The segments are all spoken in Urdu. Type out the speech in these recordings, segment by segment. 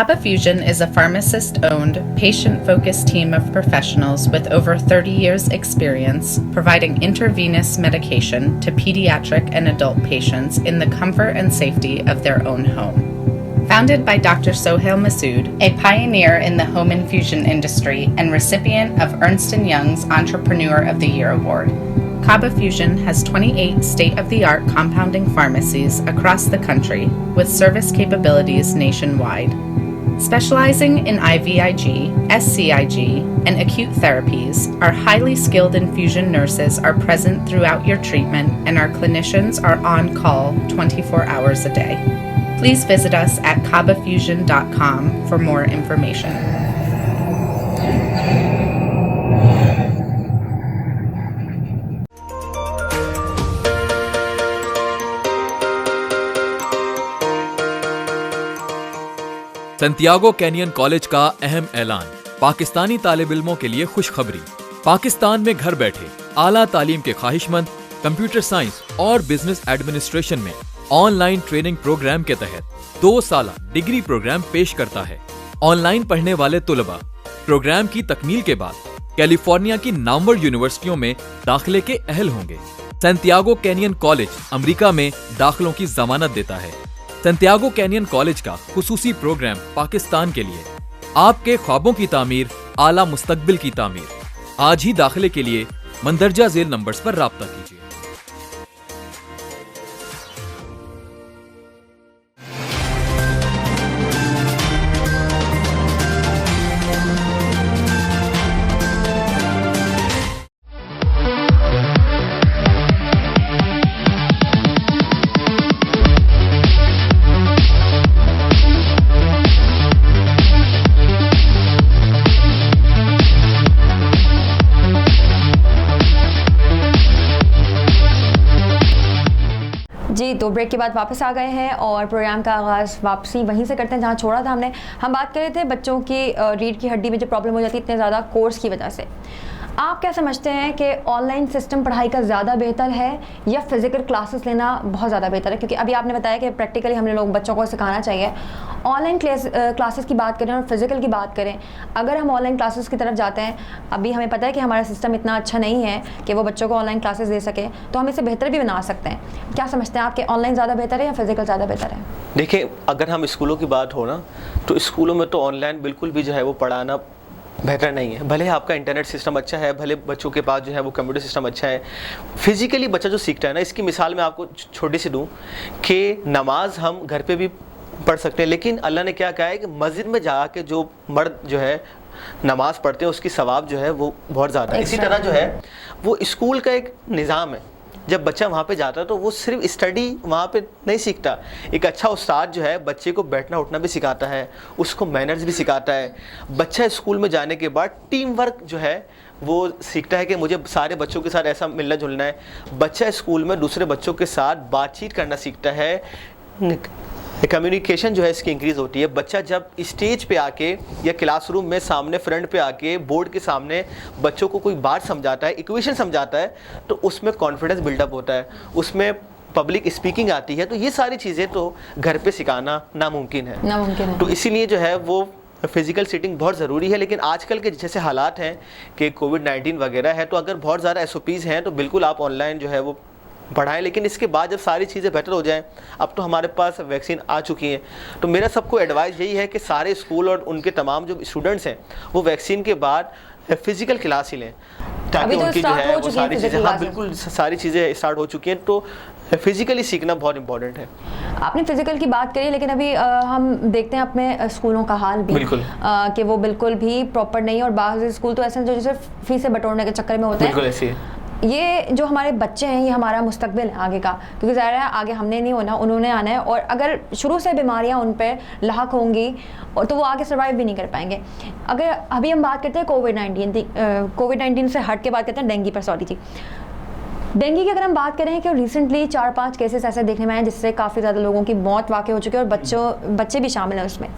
Kaba Fusion is a pharmacist-owned, patient-focused team of professionals with over 30 years' experience providing intravenous medication to pediatric and adult patients in the comfort and safety of their own home. Founded by Dr. Sohail Masood, a pioneer in the home infusion industry and recipient of Ernst & Young's Entrepreneur of the Year Award, Kaba Fusion has 28 state-of-the-art compounding pharmacies across the country with service capabilities nationwide. Specializing in IVIG, SCIG, and acute therapies, our highly skilled infusion nurses are present throughout your treatment and our clinicians are on call 24 hours a day. Please visit us at kabafusion.com for more information. سنتیاگو canyon college کا اہم اعلان، پاکستانی طالب علموں کے لیے خوشخبری۔ پاکستان میں گھر بیٹھے اعلیٰ تعلیم کے خواہش مند کمپیوٹر سائنس اور بزنس ایڈمنسٹریشن میں آن لائن ٹریننگ پروگرام کے تحت 2 سالہ ڈگری پروگرام پیش کرتا ہے۔ آن لائن پڑھنے والے طلباء پروگرام کی تکمیل کے بعد کیلیفورنیا کی نامور یونیورسٹیوں میں داخلے کے اہل ہوں گے۔ سنتیاگو کینین کالج امریکہ میں داخلوں کی ضمانت دیتا ہے۔ سنتیاگو کینین کالج کا خصوصی پروگرام پاکستان کے لیے، آپ کے خوابوں کی تعمیر، اعلیٰ مستقبل کی تعمیر۔ آج ہی داخلے کے لیے مندرجہ ذیل نمبرز پر رابطہ کیجیے۔ جی تو بریک کے بعد واپس آ گئے ہیں اور پروگرام کا آغاز واپسی وہیں سے کرتے ہیں جہاں چھوڑا تھا ہم نے۔ ہم بات کر رہے تھے بچوں کی ریڑھ کی ہڈی میں جو پرابلم ہو جاتی ہے اتنے زیادہ کورس کی وجہ سے۔ آپ کیا سمجھتے ہیں کہ آن لائن سسٹم پڑھائی کا زیادہ بہتر ہے یا فزیکل کلاسز لینا بہت زیادہ بہتر ہے؟ کیونکہ ابھی آپ نے بتایا کہ پریکٹیکلی ہم نے لوگ بچوں کو سکھانا چاہیے۔ آن لائن کلاسز کی بات کریں اور فزیکل کی بات کریں، اگر ہم آن لائن کلاسز کی طرف جاتے ہیں، ابھی ہمیں پتہ ہے کہ ہمارا سسٹم اتنا اچھا نہیں ہے کہ وہ بچوں کو آن لائن کلاسز دے سکے، تو ہم اسے بہتر بھی بنا سکتے ہیں۔ کیا سمجھتے ہیں آپ کہ آن لائن زیادہ بہتر ہے یا فزیکل زیادہ بہتر ہے؟ دیکھیں، اگر ہم اسکولوں کی بات ہو نا تو اسکولوں میں تو آن لائن بالکل بھی جو ہے وہ پڑھانا بہتر نہیں ہے۔ بھلے آپ کا انٹرنیٹ سسٹم اچھا ہے، بھلے بچوں کے پاس جو ہے وہ کمپیوٹر سسٹم اچھا ہے، فزیکلی بچہ جو سیکھتا ہے نا، اس کی مثال میں آپ کو چھوٹی سی دوں کہ نماز ہم گھر پہ بھی پڑھ سکتے ہیں، لیکن اللہ نے کیا کہا ہے کہ مسجد میں جا کے جو مرد جو ہے نماز پڑھتے ہیں اس کی ثواب جو ہے وہ بہت زیادہ ہے۔ اسی طرح جو ہے وہ اسکول کا ایک نظام ہے، جب بچہ وہاں پہ جاتا ہے تو وہ صرف اسٹڈی وہاں پہ نہیں سیکھتا، ایک اچھا استاد جو ہے بچے کو بیٹھنا اٹھنا بھی سکھاتا ہے، اس کو مینرز بھی سکھاتا ہے۔ بچہ اسکول میں جانے کے بعد ٹیم ورک جو ہے وہ سیکھتا ہے کہ مجھے سارے بچوں کے ساتھ ایسا ملنا جلنا ہے۔ بچہ اسکول میں دوسرے بچوں کے ساتھ بات چیت کرنا سیکھتا ہے، کمیونیکیشن جو ہے اس کی انکریز ہوتی ہے۔ بچہ جب اسٹیج پہ آ کے یا کلاس روم میں سامنے فرنٹ پہ آ کے بورڈ کے سامنے بچوں کو کوئی بات سمجھاتا ہے، ایکویشن سمجھاتا ہے، تو اس میں کانفیڈنس بلڈ اپ ہوتا ہے، اس میں پبلک اسپیکنگ آتی ہے۔ تو یہ ساری چیزیں تو گھر پہ سکھانا ناممکن ہے۔ تو اسی لیے جو ہے وہ فزیکل سیٹنگ بہت ضروری ہے۔ لیکن آج کل کے جیسے حالات ہیں کہ کووڈ-19 وغیرہ ہے، تو اگر بہت زیادہ SOPs ہیں تو بالکل آپ آن لائن جو ہے وہ پڑھائیں، لیکن اس کے بعد جب ساری چیزیں بہتر ہو جائیں، اب تو ہمارے پاس ویکسین آ چکی ہیں، تو میرا سب کو ایڈوائز یہی ہے کہ سارے اسکول اور ان کے تمام جو اسٹوڈنٹس ہیں وہ ویکسین کے بعد فزیکل کلاس ہی لیں، تاکہ ان کی جو ہے وہ ساری چیزیں، ہاں بالکل ساری چیزیں اسٹارٹ ہو چکی ہیں، تو فزیکلی سیکھنا بہت امپورٹنٹ ہے۔ آپ نے فزیکل کی بات کری، لیکن ابھی ہم دیکھتے ہیں اپنے اسکولوں کا حال بھی کہ وہ بالکل بھی پراپر نہیں، اور بعض اسکول تو ایسے ہیں جو صرف فیسیں بٹورنے کے چکر میں ہوتے ہیں۔ بالکل ایسے ہی یہ جو ہمارے بچے ہیں یہ ہمارا مستقبل ہے آگے کا، کیونکہ ظاہر ہے آگے ہم نے نہیں ہونا، انہوں نے آنا ہے، اور اگر شروع سے بیماریاں ان پہ لاحق ہوں گی اور تو وہ آگے سروائیو بھی نہیں کر پائیں گے۔ اگر ابھی ہم بات کرتے ہیں کووڈ-19 سے ہٹ کے بات کرتے ہیں ڈینگی پر، ڈینگی کی اگر ہم بات کریں کہ ریسنٹلی 4-5 کیسز ایسے دیکھنے میں آئے جس سے کافی زیادہ لوگوں کی موت واقع ہو چکی ہے، اور بچے بھی شامل ہیں اس میں۔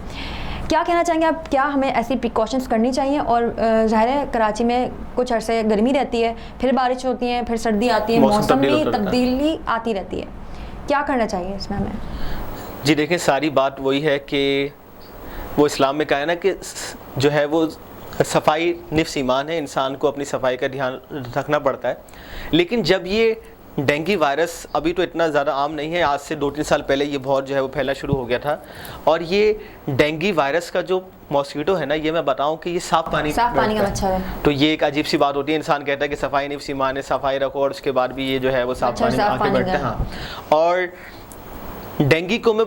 کیا کہنا چاہیں گے آپ، کیا ہمیں ایسی پریکاشنس کرنی چاہیے؟ اور ظاہر ہے کراچی میں کچھ عرصے گرمی رہتی ہے، پھر بارش ہوتی ہے، پھر سردی آتی ہے، موسم میں تبدیلی آتی رہتی ہے، کیا کرنا چاہیے اس میں ہمیں؟ جی دیکھیں، ساری بات وہی ہے کہ وہ اسلام میں کہا ہے نا کہ جو ہے وہ صفائی نفس ایمان ہے, انسان کو اپنی صفائی کا دھیان رکھنا پڑتا ہے. لیکن جب یہ ڈینگی وائرس ابھی تو اتنا زیادہ عام نہیں ہے, آج سے 2-3 سال پہلے یہ بہت جو ہے وہ پھیلنا شروع ہو گیا تھا. اور یہ ڈینگی وائرس کا جو ماسکیٹو ہے نا, یہ میں بتاؤں کہ یہ صاف پانی کا مچھر ہے. تو یہ ایک عجیب سی بات ہوتی ہے, انسان کہتا ہے کہ صفائی نفس ایمان ہے, صفائی رکھو, اور اس کے بعد بھی یہ جو ہے وہ صاف پانی میں آ کے بیٹھتے ہیں. ہاں, اور ڈینگی کو میں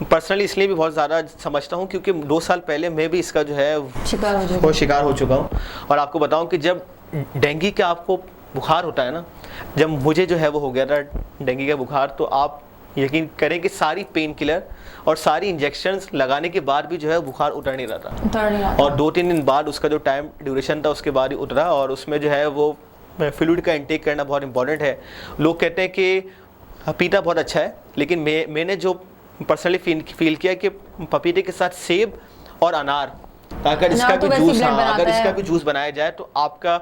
پرسنلی اس لیے بھی بہت زیادہ سمجھتا ہوں کیونکہ 2 سال پہلے میں بھی اس کا جو ہے شکار ہو چکا ہوں. اور آپ کو بتاؤں کہ جب ڈینگی کا آپ کو بخار ہوتا ہے نا, جب مجھے جو ہے وہ ہو گیا تھا ڈینگی کا بخار, تو آپ یقین کریں کہ ساری پین کلر اور ساری انجیکشنز لگانے کے بعد بھی جو ہے بخار اتر نہیں رہا تھا. اور 2-3 دن بعد اس کا جو ٹائم ڈیوریشن تھا اس کے بعد ہی اترا. اور اس میں جو ہے وہ فلوئڈ کا انٹیک کرنا بہت امپورٹنٹ ہے. لوگ کہتے ہیں کہ پپیتا بہت اچھا ہے, لیکن میں نے جو پرسنلی فیل کیا کہ پپیتے کے ساتھ سیب اور انار, اگر اس کا بھی جوس بنایا جائے تو آپ کا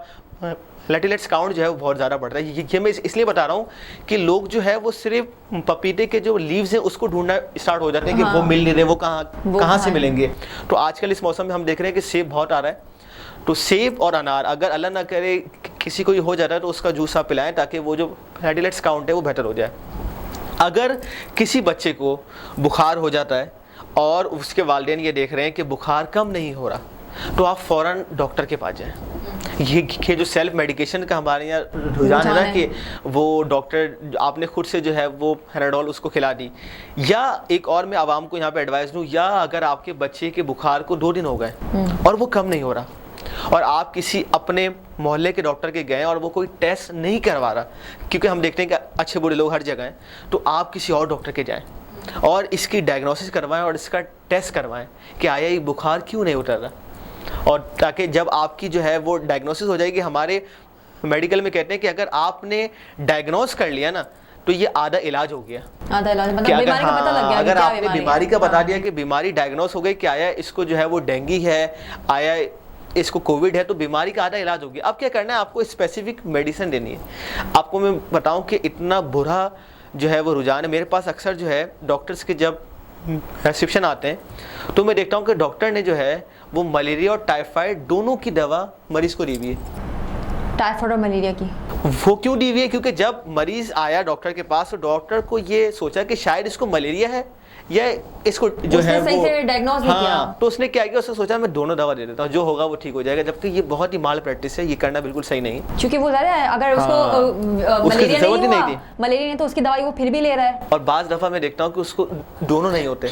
پلیٹلیٹس کاؤنٹ جو ہے وہ بہت زیادہ بڑھتا ہے. یہ میں اس لیے بتا رہا ہوں کہ لوگ جو ہے وہ صرف پپیتے کے جو لیوز ہیں اس کو ڈھونڈنا اسٹارٹ ہو جاتے ہیں کہ وہ مل نہیں رہے, وہ کہاں سے ملیں گے. تو آج کل اس موسم میں ہم دیکھ رہے ہیں کہ سیب بہت آ رہا ہے, تو سیب اور انار اگر اللہ نہ کرے کسی کو یہ ہو جاتا ہے تو اس کا جوس آپ پلائیں تاکہ وہ جو پلیٹلیٹس کاؤنٹ ہے وہ بہتر ہو جائے. اگر کسی بچے کو بخار ہو جاتا ہے اور اس کے والدین یہ دیکھ رہے ہیں کہ بخار کم نہیں ہو رہا, تو آپ فوراً ڈاکٹر کے پاس جائیں. یہ جو سیلف میڈیکیشن کا ہمارے یہاں رجحان ہے نا کہ وہ ڈاکٹر آپ نے خود سے جو ہے وہ پیناڈول اس کو کھلا دی, یا ایک اور میں عوام کو یہاں پہ ایڈوائز دوں, یا اگر آپ کے بچے کے بخار کو 2 دن ہو گئے اور وہ کم نہیں ہو رہا اور آپ کسی اپنے محلے کے ڈاکٹر کے گئے اور وہ کوئی ٹیسٹ نہیں کروا رہا, کیونکہ ہم دیکھتے ہیں کہ اچھے برے لوگ ہر جگہ ہیں, تو آپ کسی اور ڈاکٹر کے جائیں اور اس کی ڈائگنوسس کروائیں اور اس کا ٹیسٹ کروائیں کہ آیا یہ بخار کیوں نہیں اتر رہا. اور تاکہ جب آپ کی جو ہے وہ ڈائگنوسس ہو جائے گی, ہمارے میڈیکل میں کہتے ہیں کہ اگر آپ نے ڈائگنوز کر لیا نا تو یہ آدھا علاج ہو گیا. اگر آپ نے بیماری کا بتا دیا کہ بیماری ڈائگنوز ہو گئی کہ آیا اس کو جو ہے وہ ڈینگی ہے, آیا اس کو کووڈ ہے, تو بیماری کا آدھا علاج ہو گیا. اب کیا کرنا ہے, آپ کو اسپیسیفک میڈیسن دینی ہے. آپ کو میں بتاؤں کہ اتنا برا جو ہے وہ رجحان ہے, میرے پاس اکثر جو ہے ڈاکٹرز کے جب پرسکرپشن آتے ہیں تو میں دیکھتا ہوں کہ ڈاکٹر نے جو ہے وہ ملیریا اور ٹائیفائڈ دونوں کی دوا مریض کو دی ہوئی ہے. ٹائیفائڈ اور ملیریا کی وہ کیوں دی ہوئی ہے؟ کیونکہ جب مریض آیا ڈاکٹر کے پاس تو ڈاکٹر کو یہ سوچا کہ شاید اس کو ملیریا ہے یا اس کو جو ہے وہ ڈائگنوز نہیں کیا, تو اس نے کیا کیا, اس نے سوچا میں دونوں دوا دے دیتا ہوں, جو ہوگا وہ ٹھیک ہو جائے گا. جبکہ یہ بہت ہی مال پریکٹس ہے, یہ کرنا بالکل صحیح نہیں ہے, کیونکہ وہ ظاہر ہے اگر اس کو ملیریا نہیں تو اس کی دوائی وہ پھر بھی لے رہا ہے. اور بعض دفعہ میں دیکھتا ہوں کہ اس کو دونوں نہیں ہوتے,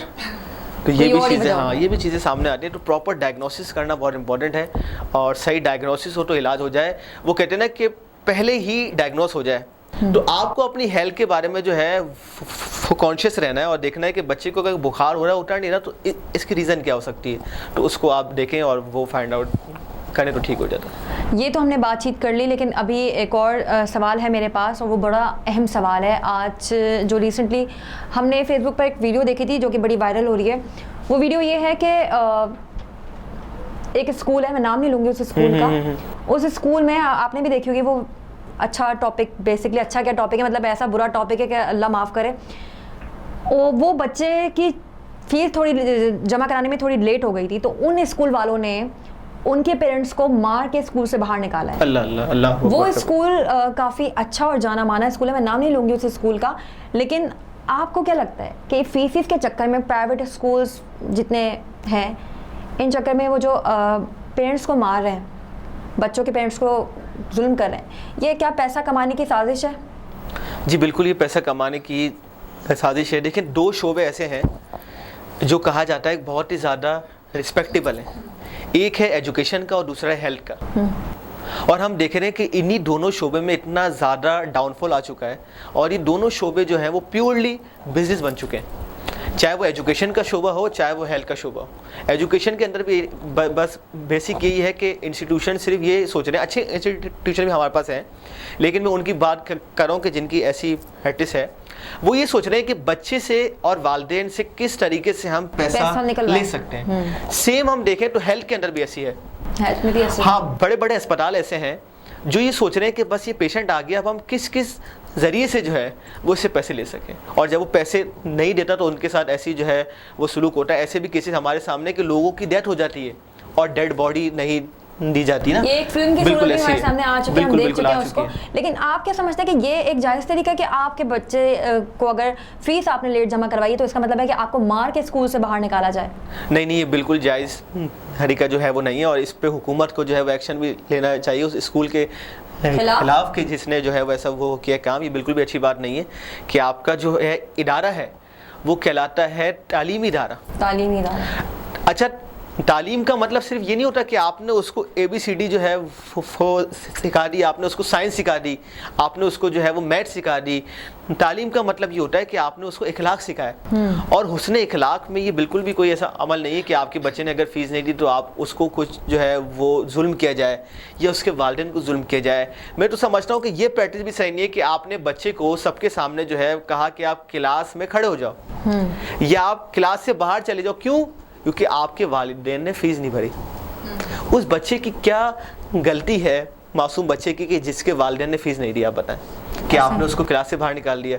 تو یہ بھی چیزیں یہ بھی چیزیں سامنے آتی ہیں. تو پراپر ڈائگنوسس کرنا بہت امپورٹنٹ ہے, اور صحیح ڈائگنوسس ہو تو علاج ہو جائے. وہ کہتے ہیں نا کہ پہلے ہی ڈائگنوز ہو جائے. تو آپ کو اپنی ہیلتھ کے بارے میں جو ہے کانشیس رہنا ہے اور دیکھنا ہے کہ بچے کو اگر بخار ہو رہا ہے اتر نہیں رہا تو اس کی ریزن کیا ہو سکتی ہے, تو اس کو آپ دیکھیں اور وہ فائنڈ آؤٹ کریں تو ٹھیک ہو جاتا ہے. یہ تو ہم نے بات چیت کر لی, لیکن ابھی ایک اور سوال ہے میرے پاس, اور وہ بڑا اہم سوال ہے. آج جو ریسنٹلی ہم نے فیس بک پر ایک ویڈیو دیکھی تھی جو کہ بڑی وائرل ہو رہی ہے. وہ ویڈیو یہ ہے کہ ایک اسکول ہے, میں نام نہیں لوں گی اس اسکول کا, اس اسکول میں آپ نے بھی دیکھی ہوگی, وہ اچھا ٹاپک, بیسکلی اچھا کیا ٹاپک ہے, مطلب ایسا برا ٹاپک ہے کہ اللہ معاف کرے. وہ بچے کی فیس تھوڑی جمع کرانے میں تھوڑی لیٹ ہو گئی تھی, تو ان اسکول والوں نے ان کے پیرنٹس کو مار کے اسکول سے باہر نکالا ہے. اللہ اللہ اللہ. وہ اسکول کافی اچھا اور جانا مانا اسکول ہے, میں نام نہیں لوں گی اس اسکول کا, لیکن آپ کو کیا لگتا ہے کہ فیس کے چکر میں پرائیویٹ اسکولس جتنے ہیں ان چکر میں وہ جو پیرنٹس کو مار رہے ہیں, بچوں کے پیرنٹس کو ظلم کر رہے ہیں, یہ کیا پیسہ کمانے کی سازش ہے؟ جی بالکل, یہ پیسہ کمانے کی سازش ہے. دیکھیں 2 شعبے ایسے ہیں جو کہا جاتا ہے بہت ہی زیادہ رسپیکٹیبل ہیں. ایک ہے ایجوکیشن کا اور دوسرا ہے ہیلتھ کا. اور ہم دیکھ رہے ہیں کہ انہی دونوں شعبے میں اتنا زیادہ ڈاؤن فال آ چکا ہے, اور یہ دونوں شعبے جو ہیں وہ پیورلی بزنس بن چکے ہیں, چاہے وہ ایجوکیشن کا شعبہ ہو چاہے وہ ہیلتھ کا شعبہ ہو. ایجوکیشن کے اندر بھی بس بیسک یہی ہے کہ انسٹیٹیوشن صرف یہ سوچ رہے ہیں, اچھے انسٹیٹیوشن بھی ہمارے پاس ہیں, لیکن میں ان کی بات کروں کہ جن کی ایسی پریکٹس ہے, وہ یہ سوچ رہے ہیں کہ بچے سے اور والدین سے کس طریقے سے ہم پیسہ لے سکتے ہیں. سیم ہم دیکھیں تو ہیلتھ کے اندر بھی ایسی ہے. ہاں, بڑے بڑے اسپتال ایسے ہیں جو یہ سوچ رہے ہیں کہ بس یہ پیشنٹ آ گیا, اب ہم کس ذریعے سے جو ہے وہ اس سے پیسے لے سکیں, اور جب وہ پیسے نہیں دیتا تو ان کے ساتھ ایسی جو ہے وہ سلوک ہوتا ہے. ایسے بھی کیسز ہمارے سامنے کہ لوگوں کی ڈیتھ ہو جاتی ہے اور ڈیڈ باڈی نہیں دی جاتی نا. یہ ایک فلم کی صورت میں ہمارے سامنے آ چکی ہے, ہم دیکھ چکے ہیں اس کو. لیکن آپ کیا سمجھتے ہیں کہ یہ ایک جائز طریقہ ہے کہ آپ کے بچے کو اگر فیس آپ نے لیٹ جمع کروائی ہے تو اس کا مطلب ہے کہ آپ کو مار کے اسکول سے باہر نکالا جائے؟ نہیں, یہ بالکل جائز طریقہ جو ہے وہ نہیں ہے, اور اس پہ حکومت کو جو ہے وہ ایکشن بھی لینا چاہیے اس اسکول کے خلاف کہ جس نے جو ہے ویسا وہ کیا کام. یہ بالکل بھی اچھی بات نہیں ہے کہ آپ کا جو ہے ادارہ ہے وہ کہلاتا ہے تعلیمی ادارہ. اچھا, تعلیم کا مطلب صرف یہ نہیں ہوتا کہ آپ نے اس کو ABCD جو ہے وہ سکھا دی, آپ نے اس کو سائنس سکھا دی, آپ نے اس کو جو ہے وہ میتھ سکھا دی. تعلیم کا مطلب یہ ہوتا ہے کہ آپ نے اس کو اخلاق سکھایا, اور حسن اخلاق میں یہ بالکل بھی کوئی ایسا عمل نہیں ہے کہ آپ کے بچے نے اگر فیس نہیں دی تو آپ اس کو کچھ جو ہے وہ ظلم کیا جائے یا اس کے والدین کو ظلم کیا جائے. میں تو سمجھتا ہوں کہ یہ پریکٹس بھی صحیح نہیں ہے کہ آپ نے بچے کو سب کے سامنے جو ہے کہا کہ آپ کلاس میں کھڑے ہو جاؤ یا آپ کلاس سے باہر چلے جاؤ. کیوں؟ کیونکہ آپ کے والدین نے فیس نہیں بھری. اس بچے کی کیا غلطی ہے, معصوم بچے کی, کہ جس کے والدین نے فیس نہیں دی؟ آپ بتائیں کہ آپ نے اس کو کلاس سے باہر نکال دیا.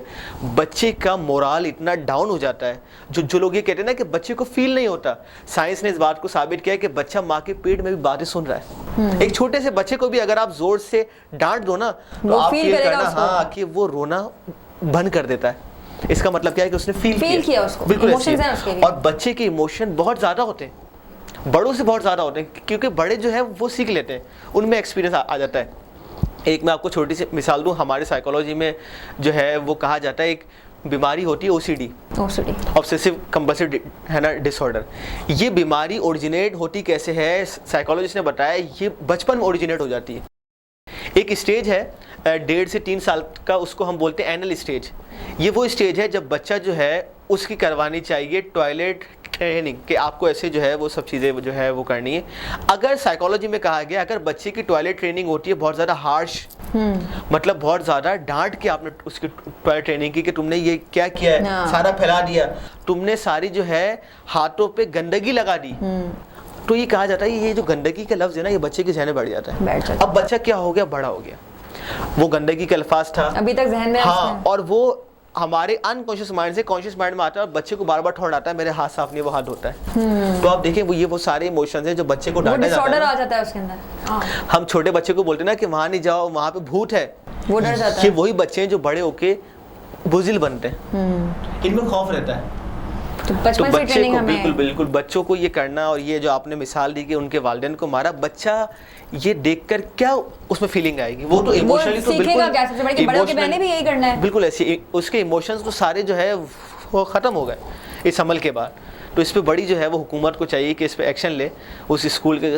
بچے کا مورال اتنا ڈاؤن ہو جاتا ہے. جو لوگ یہ کہتے ہیں نا کہ بچے کو فیل نہیں ہوتا, سائنس نے اس بات کو ثابت کیا ہے کہ بچہ ماں کے پیٹ میں بھی باتیں سن رہا ہے. ایک چھوٹے سے بچے کو بھی اگر آپ زور سے ڈانٹ دو نا تو آپ فیل کرنا ہاں کہ وہ رونا بند کر دیتا ہے. اس کا مطلب کیا ہے کہ اس نے فیل کیا اس کو. بالکل ایسے. اور بچے کے ایموشن بہت زیادہ ہوتے ہیں, بڑوں سے بہت زیادہ ہوتے ہیں, کیونکہ بڑے جو ہے وہ سیکھ لیتے ہیں, ان میں ایکسپیرینس آ جاتا ہے. ایک میں آپ کو چھوٹی سی مثال دوں, ہمارے سائیکالوجی میں جو ہے وہ کہا جاتا ہے ایک بیماری ہوتی ہے OCD, آبسیسو کمپلسیو ہے نا ڈس آرڈر. یہ بیماری اوریجنیٹ ہوتی کیسے ہے؟ سائیکالوجسٹ نے بتایا یہ بچپن میں اوریجنیٹ ہو جاتی ہے. ایک اسٹیج ہے 1.5 سے 3 سال کا, اس کو ہم بولتے ہیں اینل اسٹیج. یہ وہ اسٹیج ہے جب بچہ جو ہے اس کی کروانی چاہیے ٹوائلٹ ٹریننگ, کہ آپ کو ایسے جو ہے وہ سب چیزیں جو ہے وہ کرنی ہے. اگر سائیکالوجی میں کہا گیا اگر بچے کی ٹوائلٹ ٹریننگ ہوتی ہے بہت زیادہ ہارش, مطلب بہت زیادہ ڈانٹ کے آپ نے اس کی ٹوائلٹ ٹریننگ کی کہ تم نے یہ کیا کیا ہے, سارا پھیلا دیا, تم نے ساری جو ہے ہاتھوں پہ گندگی لگا دی, تو یہ کہا جاتا ہے یہ جو گندگی کا لفظ ہے نا یہ بچے کے ذہن میں بیٹھ جاتا ہے. اب بچہ کیا ہو گیا, بڑا ہو گیا, وہ گندگی کا الفاظ تھا ابھی تک ذہن میں, ہاں, اور وہ ہمارے انکانشیس مائنڈ سے کانشیس مائنڈ میں آتا ہے, اور بچے کو بار بار ٹھوڑ آتا ہے میرے ہاتھ صاف نہیں, وہ ہاتھ ہوتا ہے. تو آپ دیکھیں وہ سارے ایموشنز ہیں جو بچے کو ڈانٹا جاتا ہے اس کے اندر. ہم چھوٹے بچے کو بولتے ہیں نا کہ وہاں نہیں جاؤ وہاں پہ بھوت ہے, وہ ڈر جاتا ہے. یہ وہی بچے ہیں جو بڑے ہو کے بزدل بنتے ہیں, ان میں خوف رہتا ہے. تو بچے کو بالکل بچوں کو یہ کرنا, اور یہ جو آپ نے مثال دی کہ ان کے والدین کو مارا, بچہ یہ دیکھ کر کیا اس میں فیلنگ آئے گی؟ وہ تو ایموشنلی تو بالکل ایسی اس کے ایموشنز تو سارے جو ہے وہ ختم ہو گئے اس عمل کے بعد. تو اس پہ بڑی جو ہے وہ حکومت کو چاہیے کہ اس پہ ایکشن لے, اس اسکول کے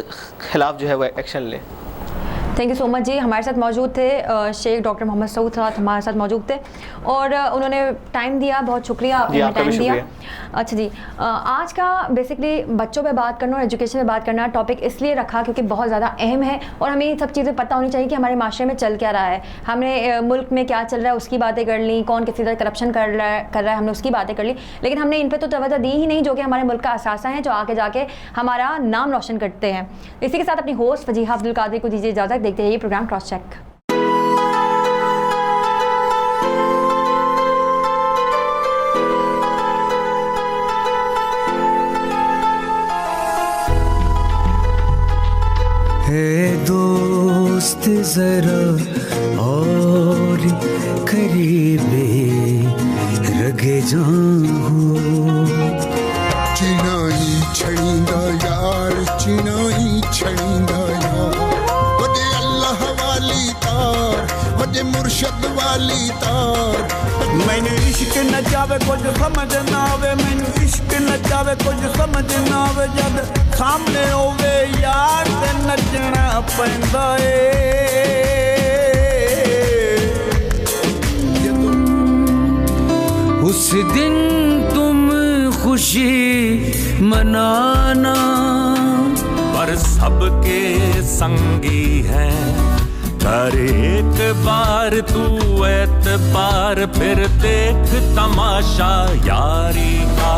خلاف جو ہے وہ ایکشن لے. تھینک یو سو مچ جی. ہمارے ساتھ موجود تھے شیخ ڈاکٹر محمد سعود صاحب, ہمارے ساتھ موجود تھے اور انہوں نے ٹائم دیا, بہت شکریہ آپ نے ٹائم دیا. اچھا جی, آج کا بیسکلی بچوں پہ بات کرنا اور ایجوکیشن پہ بات کرنا ٹاپک اس لیے رکھا کیونکہ بہت زیادہ اہم ہے, اور ہمیں یہ سب چیزیں پتہ ہونی چاہیے کہ ہمارے معاشرے میں چل کیا رہا ہے. ہم نے ملک میں کیا چل رہا ہے اس کی باتیں کر لیں, کون کسی طرح کرپشن کر رہا ہے ہم نے اس کی باتیں کر لی, لیکن ہم نے ان پہ تو توجہ دی ہی نہیں جو کہ ہمارے ملک کا اثاثہ ہیں, جو آگے جا کے ہمارا نام روشن کرتے ہیں. اسی کے ساتھ اپنی ہوسٹ فجیحہ عبد القادری کو دیجیے اجازت. دیکھتے ہیں یہ پروگرام کراس چیک. ہے دوست ذرا اور قریب رگے جان ہو, چنائی چھڑیندا یار چنائی چھڑیندا یار, وجے اللہ والی تار وجے مرشد والی تار. مینوں عشق نہ جاوے کچھ سمجھ نہ آوے, مینوں عشق نہ جاوے کچھ سمجھ نہ آوے, جد سامنے ہووے یار تے نچنا پیندا اے. اس دن تم خوشی منانا, پر سب کے سنگی ہیں, کر ایک بار تو اعتبار, پھر دیکھ تماشا یاری کا.